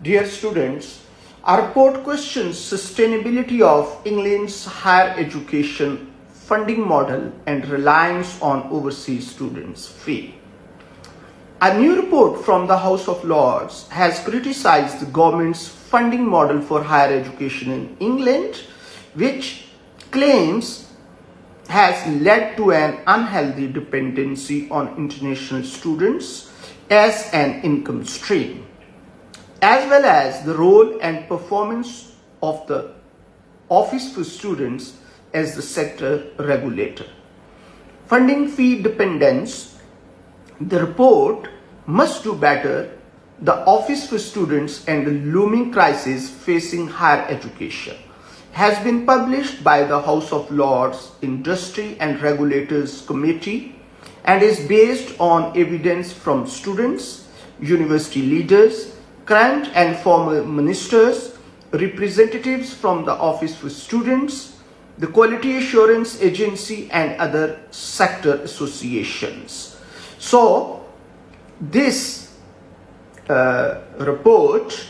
Dear students, our report questions sustainability of England's higher education funding model and reliance on overseas students' fee. A new report from the House of Lords has criticized the government's funding model for higher education in England, which claims has led to an unhealthy dependency on international students as an income stream, as well as the role and performance of the Office for Students as the sector regulator. Funding fee dependence, the report must do better the Office for Students and the looming crisis facing higher education has been published by the House of Lords Industry and Regulators Committee and is based on evidence from students, university leaders, current and former ministers, representatives from the Office for Students, the Quality Assurance Agency and other sector associations. So this report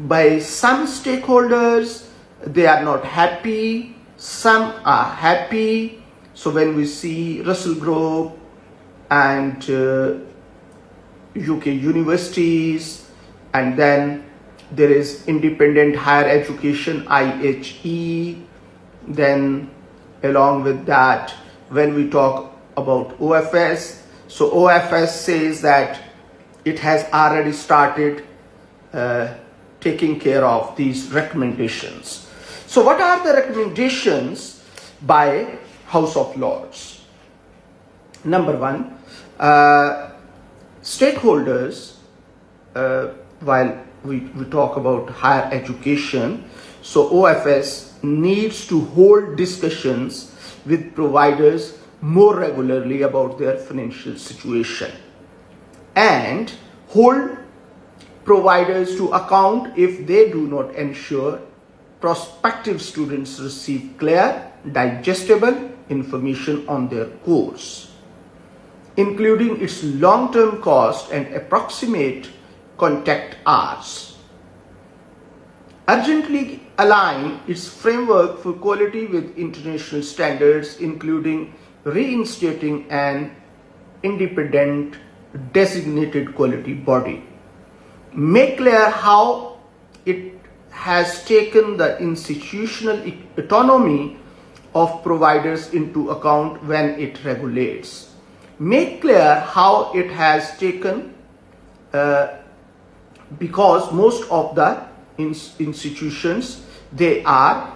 by some stakeholders, they are not happy, some are happy. So when we see Russell Group and UK universities, and then there is Independent Higher Education IHE, then along with that when we talk about OFS, so OFS says that it has already started taking care of these recommendations. So what are the recommendations by House of Lords? Number one, stakeholders, while we talk about higher education, so OFS needs to hold discussions with providers more regularly about their financial situation and hold providers to account if they do not ensure prospective students receive clear, digestible information on their course, including its long-term cost and approximate contact hours. Urgently align its framework for quality with international standards, including reinstating an independent designated quality body. Make clear how it has taken the institutional autonomy of providers into account when it regulates. Make clear how it has taken, because most of the institutions, they are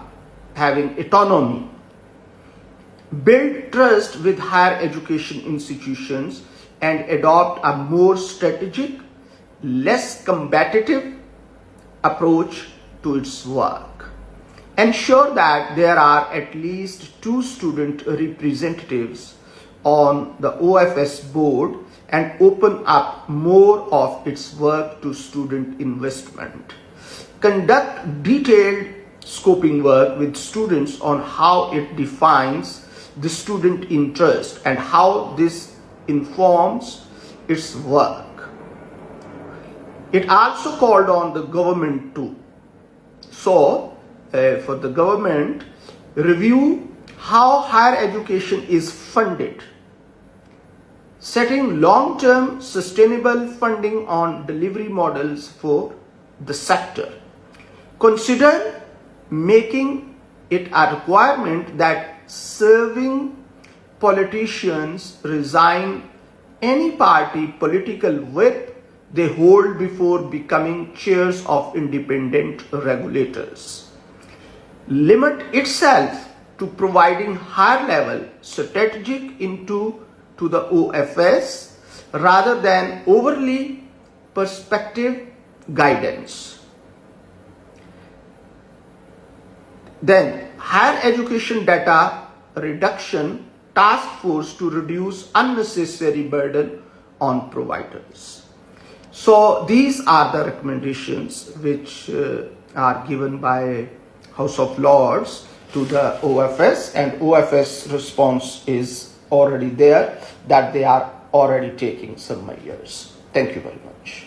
having autonomy. Build trust with higher education institutions and adopt a more strategic, less combative approach to its work. Ensure that there are at least 2 student representatives on the OFS board and open up more of its work to student investment. Conduct detailed scoping work with students on how it defines the student interest and how this informs its work. It also called on the government to, for the government, review how higher education is funded, setting long-term sustainable funding on delivery models for the sector. Consider making it a requirement that serving politicians resign any party political whip they hold before becoming chairs of independent regulators. Limit itself to providing higher level strategic to the OFS rather than overly perspective guidance. Then higher education data reduction task force to reduce unnecessary burden on providers. So these are the recommendations which are given by House of Lords to the OFS, and OFS response is already there, that they are already taking some measures. Thank you very much.